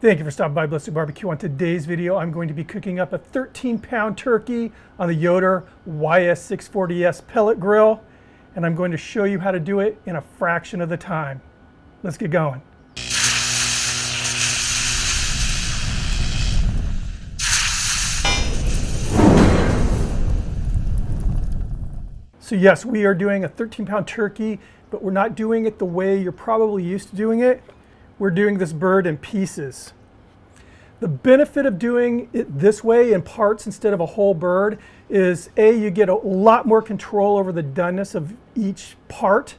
Thank you for stopping by Ballistic BBQ. On today's video, I'm going to be cooking up a 13-pound turkey on the Yoder YS640S pellet grill, and I'm going to show you how to do it in a fraction of the time. Let's get going. So yes, we are doing a 13-pound turkey, but we're not doing it the way you're probably used to doing it. We're doing this bird in pieces. The benefit of doing it this way in parts instead of a whole bird is A, you get a lot more control over the doneness of each part.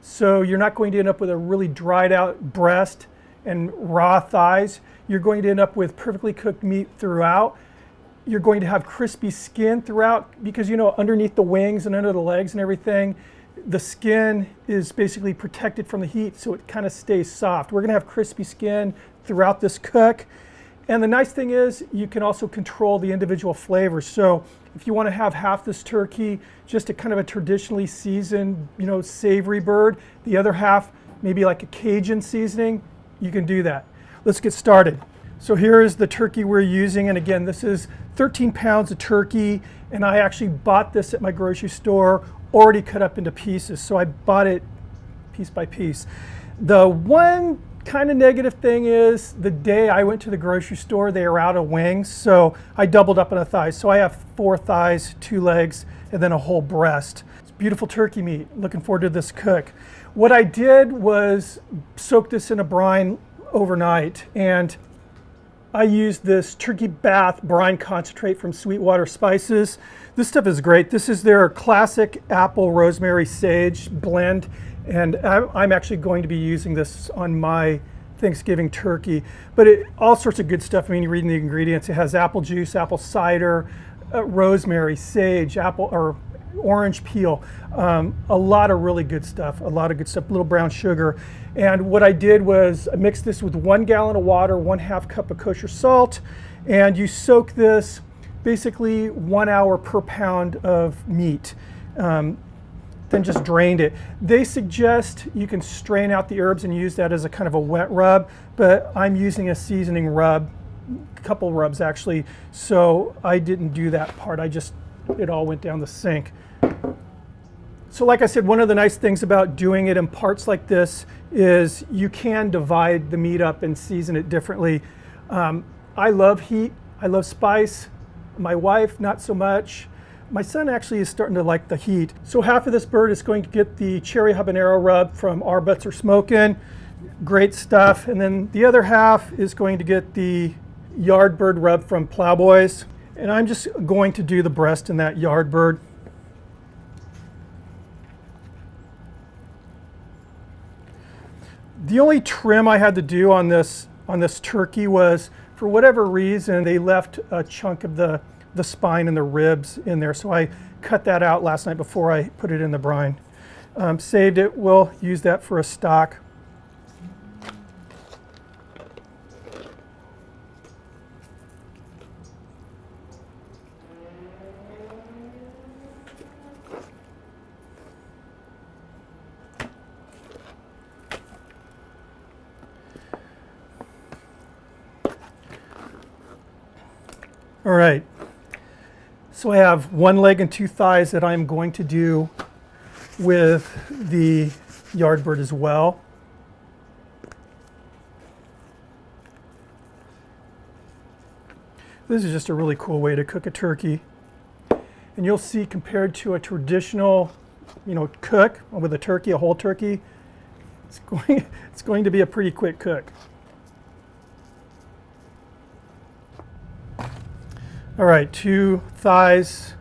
So you're not going to end up with a really dried out breast and raw thighs. You're going to end up with perfectly cooked meat throughout. You're going to have crispy skin throughout because, you know, underneath the wings and under the legs and everything, the skin is basically protected from the heat, so it kind of stays soft. We're going to have crispy skin throughout this cook. And the nice thing is you can also control the individual flavors. So if you want to have half this turkey just a kind of a traditionally seasoned, you know, savory bird, the other half maybe like a Cajun seasoning, you can do that. Let's get started. So here is the turkey we're using, and again, this is 13 pounds of turkey, and I actually bought this at my grocery store already cut up into pieces, so I bought it piece by piece. The one kind of negative thing is the day I went to the grocery store, they were out of wings, so I doubled up on the thighs. So I have 4 thighs, 2 legs, and then a whole breast. It's beautiful turkey meat. Looking forward to this cook. What I did was soak this in a brine overnight, and I used this turkey bath brine concentrate from Sweetwater Spices. This stuff is great. This is their classic apple, rosemary, sage blend, and I'm actually going to be using this on my Thanksgiving turkey. But all sorts of good stuff. I mean, you're reading the ingredients. It has apple juice, apple cider, rosemary, sage, apple or orange peel, a lot of really good stuff, a little brown sugar. And what I did was I mixed this with 1 gallon of water, 1/2 cup of kosher salt, and you soak this basically 1 hour per pound of meat. Then just drained it. They suggest you can strain out the herbs and use that as a kind of a wet rub, but I'm using a seasoning rub, a couple rubs actually, so I didn't do that part. It all went down the sink. So like I said, one of the nice things about doing it in parts like this is you can divide the meat up and season it differently. I love heat, I love spice. My wife, not so much. My son actually is starting to like the heat. So half of this bird is going to get the cherry habanero rub from Our Butts Are Smokin'. Great stuff. And then the other half is going to get the yard bird rub from Plow Boys. And I'm just going to do the breast in that yard bird. The only trim I had to do on this turkey was, for whatever reason, they left a chunk of the spine and the ribs in there. So I cut that out last night before I put it in the brine. Saved it, we'll use that for a stock. All right, so I have 1 leg and 2 thighs that I'm going to do with the yard bird as well. This is just a really cool way to cook a turkey. And you'll see, compared to a traditional, you know, cook with a turkey, a whole turkey, it's going to be a pretty quick cook. All right, 2 thighs,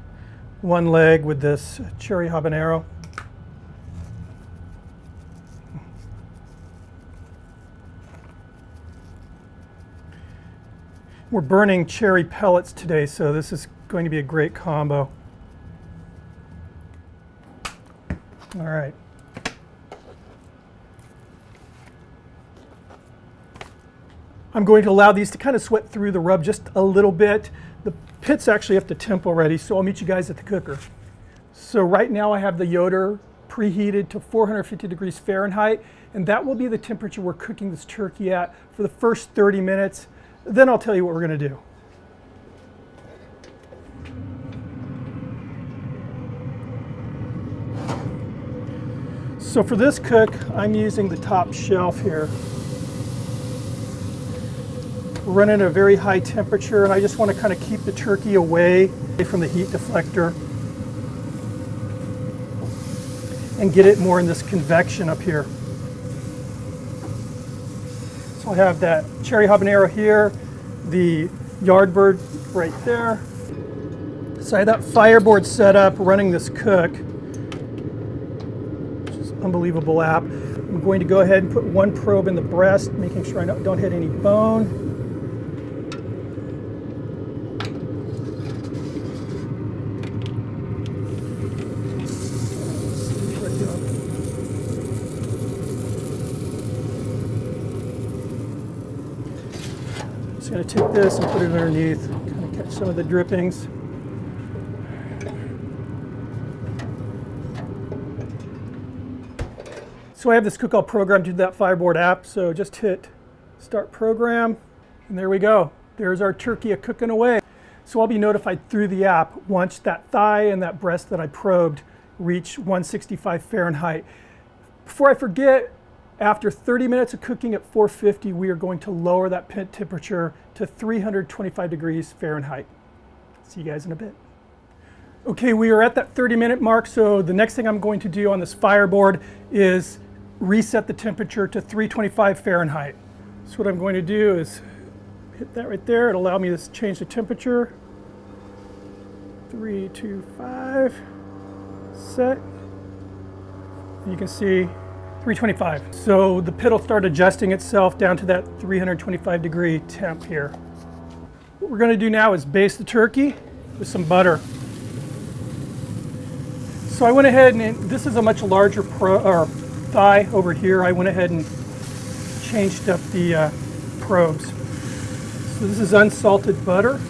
1 leg with this cherry habanero. We're burning cherry pellets today, so this is going to be a great combo. All right. I'm going to allow these to kind of sweat through the rub just a little bit. The pit's actually up to temp already, so I'll meet you guys at the cooker. So right now I have the Yoder preheated to 450 degrees Fahrenheit, and that will be the temperature we're cooking this turkey at for the first 30 minutes. Then I'll tell you what we're going to do. So for this cook, I'm using the top shelf here. We're running at a very high temperature, and I just want to kind of keep the turkey away from the heat deflector and get it more in this convection up here. So I have that cherry habanero here, the Yardbird right there. So I have that fireboard set up running this cook, which is an unbelievable app. I'm going to go ahead and put one probe in the breast, making sure I don't hit any bone. Just going to take this and put it underneath, kind of catch some of the drippings. So I have this cook all programmed to that Fireboard app, so just hit start program, and there we go. There's our turkey cooking away. So I'll be notified through the app once that thigh and that breast that I probed reach 165 Fahrenheit. Before I forget, after 30 minutes of cooking at 450, we are going to lower that pit temperature to 325 degrees Fahrenheit. See you guys in a bit. Okay, we are at that 30-minute mark, so the next thing I'm going to do on this Fireboard is reset the temperature to 325 Fahrenheit. So what I'm going to do is hit that right there. It'll allow me to change the temperature. 325, set. And you can see 325. So the pit will start adjusting itself down to that 325 degree temp here. What we're going to do now is baste the turkey with some butter. So I went ahead and this is a much larger thigh over here. I went ahead and changed up the probes. So this is unsalted butter.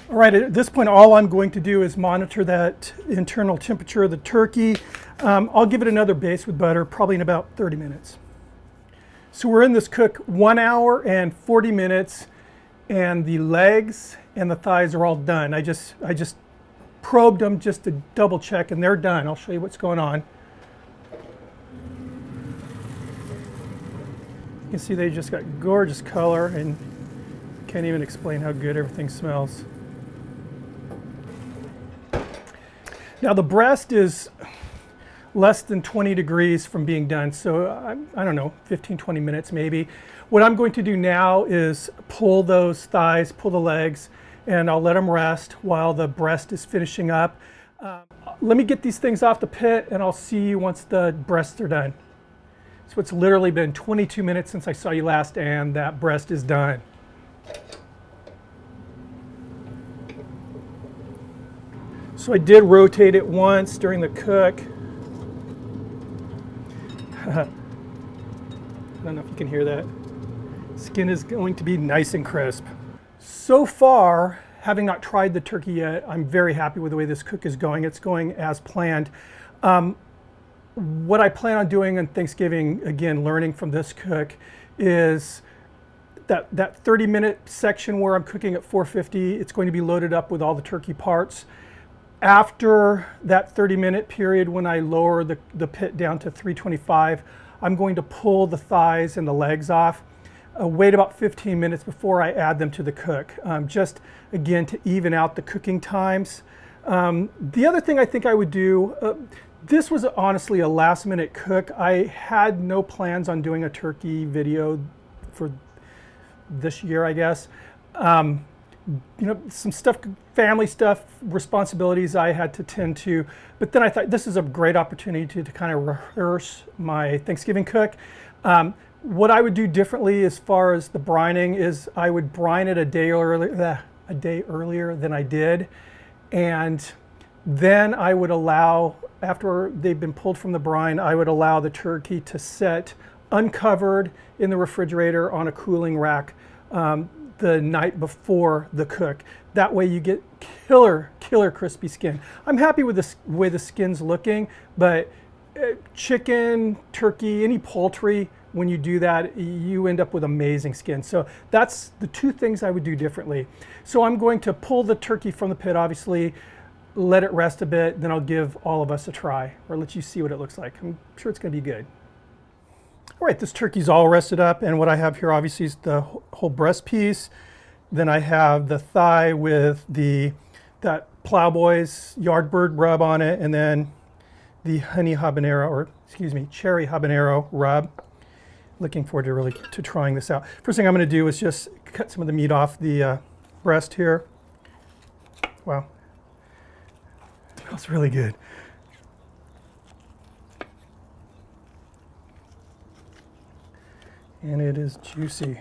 All right, at this point, all I'm going to do is monitor that internal temperature of the turkey. I'll give it another baste with butter, probably in about 30 minutes. So we're in this cook 1 hour and 40 minutes, and the legs and the thighs are all done. I just probed them just to double check, and they're done. I'll show you what's going on. You can see they just got gorgeous color, and can't even explain how good everything smells. Now the breast is less than 20 degrees from being done, so I don't know, 15-20 minutes maybe. What I'm going to do now is pull those thighs, pull the legs, and I'll let them rest while the breast is finishing up. Let me get these things off the pit, and I'll see you once the breasts are done. So it's literally been 22 minutes since I saw you last, and that breast is done. So I did rotate it once during the cook. I don't know if you can hear that. Skin is going to be nice and crisp. So far, having not tried the turkey yet, I'm very happy with the way this cook is going. It's going as planned. What I plan on doing on Thanksgiving, again, learning from this cook, is that 30-minute section where I'm cooking at 450, it's going to be loaded up with all the turkey parts. After that 30-minute period, when I lower the pit down to 325, I'm going to pull the thighs and the legs off. Wait about 15 minutes before I add them to the cook, just again to even out the cooking times. The other thing I think I would do, this was honestly a last-minute cook. I had no plans on doing a turkey video for this year, I guess. You know, some stuff, family stuff, responsibilities I had to tend to, but then I thought this is a great opportunity to kind of rehearse my Thanksgiving cook. What I would do differently as far as the brining is I would brine it a day earlier than I did, and then I would allow after they've been pulled from the brine, I would allow the turkey to set uncovered in the refrigerator on a cooling rack the night before the cook. That way you get killer crispy skin. I'm happy with the way the skin's looking, but chicken, turkey, any poultry, when you do that, you end up with amazing skin. So that's the two things I would do differently. So I'm going to pull the turkey from the pit, obviously, let it rest a bit, then I'll give all of us a try, or let you see what it looks like. I'm sure it's gonna be good. All right, this turkey's all rested up, and what I have here obviously is the whole breast piece. Then I have the thigh with that Plow Boys Yardbird rub on it, and then the honey habanero, or excuse me, cherry habanero rub. Looking forward to trying this out. First thing I'm gonna do is just cut some of the meat off the breast here. Wow. Smells really good. And it is juicy.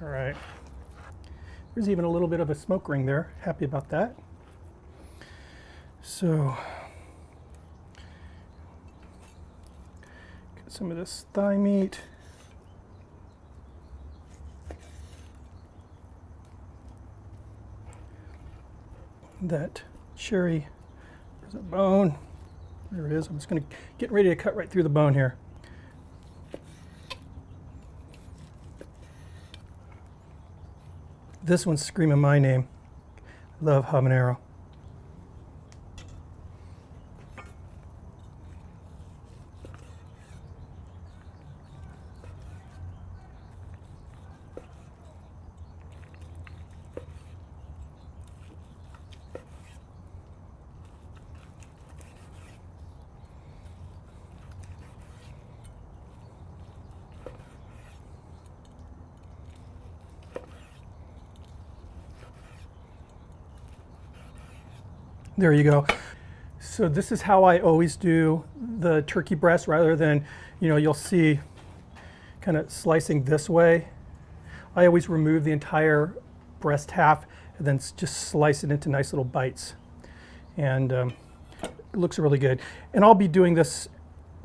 All right. There's even a little bit of a smoke ring there. Happy about that. So, get some of this thigh meat. That cherry, there's a bone, there it is. I'm just going to get ready to cut right through the bone here. This one's screaming my name. Love habanero. There you go. So this is how I always do the turkey breast, rather than, you'll see kind of slicing this way. I always remove the entire breast half and then just slice it into nice little bites. And it looks really good. And I'll be doing this,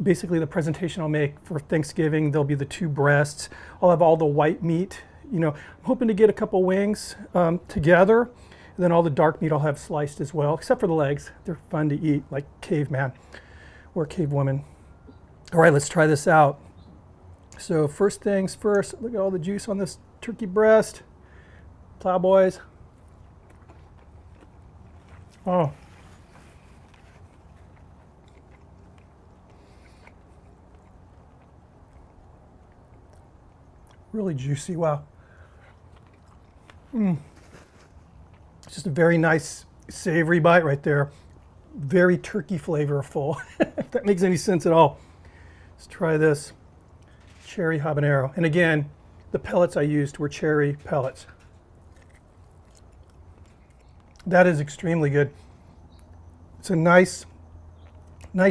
basically the presentation I'll make for Thanksgiving. There'll be the two breasts. I'll have all the white meat. I'm hoping to get a couple wings together. And then all the dark meat I'll have sliced as well, except for the legs. They're fun to eat, like caveman or cavewoman. All right, let's try this out. So first things first, look at all the juice on this turkey breast. Plow Boys. Oh. Really juicy, wow. Just a very nice savory bite right there. Very turkey flavorful, if that makes any sense at all. Let's try this cherry habanero. And again, the pellets I used were cherry pellets. That is extremely good. It's a nice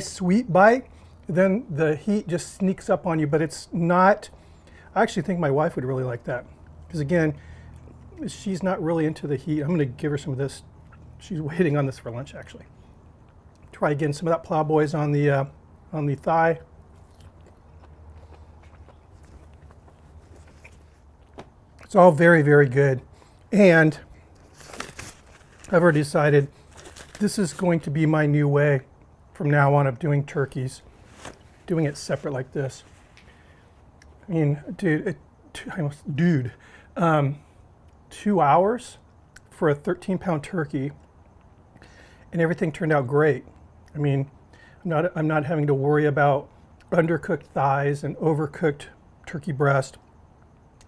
sweet bite. Then the heat just sneaks up on you, but it's not, I actually think my wife would really like that. Because again, she's not really into the heat. I'm going to give her some of this. She's waiting on this for lunch, actually. Try again some of that Plow Boys on the thigh. It's all very, very good. And I've already decided this is going to be my new way from now on of doing turkeys, doing it separate like this. I mean, dude, 2 hours for a 13-pound turkey, and everything turned out great. I mean, I'm not having to worry about undercooked thighs and overcooked turkey breast.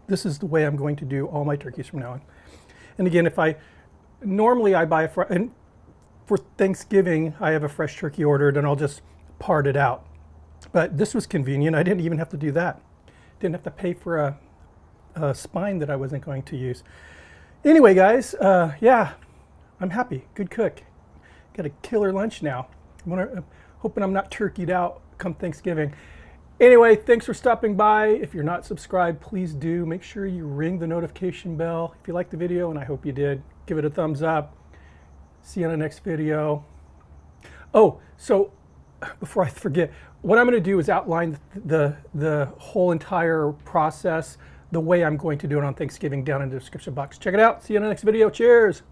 This is the way I'm going to do all my turkeys from now on. And again, normally I buy and for Thanksgiving, I have a fresh turkey ordered and I'll just part it out. But this was convenient. I didn't even have to do that. Didn't have to pay for a spine that I wasn't going to use. Anyway, guys, yeah, I'm happy. Good cook. Got a killer lunch now. I'm hoping I'm not turkeyed out come Thanksgiving. Anyway, thanks for stopping by. If you're not subscribed, please do. Make sure you ring the notification bell. If you liked the video, and I hope you did, give it a thumbs up. See you on the next video. Oh, so before I forget, what I'm going to do is outline the whole entire process, the way I'm going to do it on Thanksgiving, down in the description box. Check it out. See you in the next video. Cheers.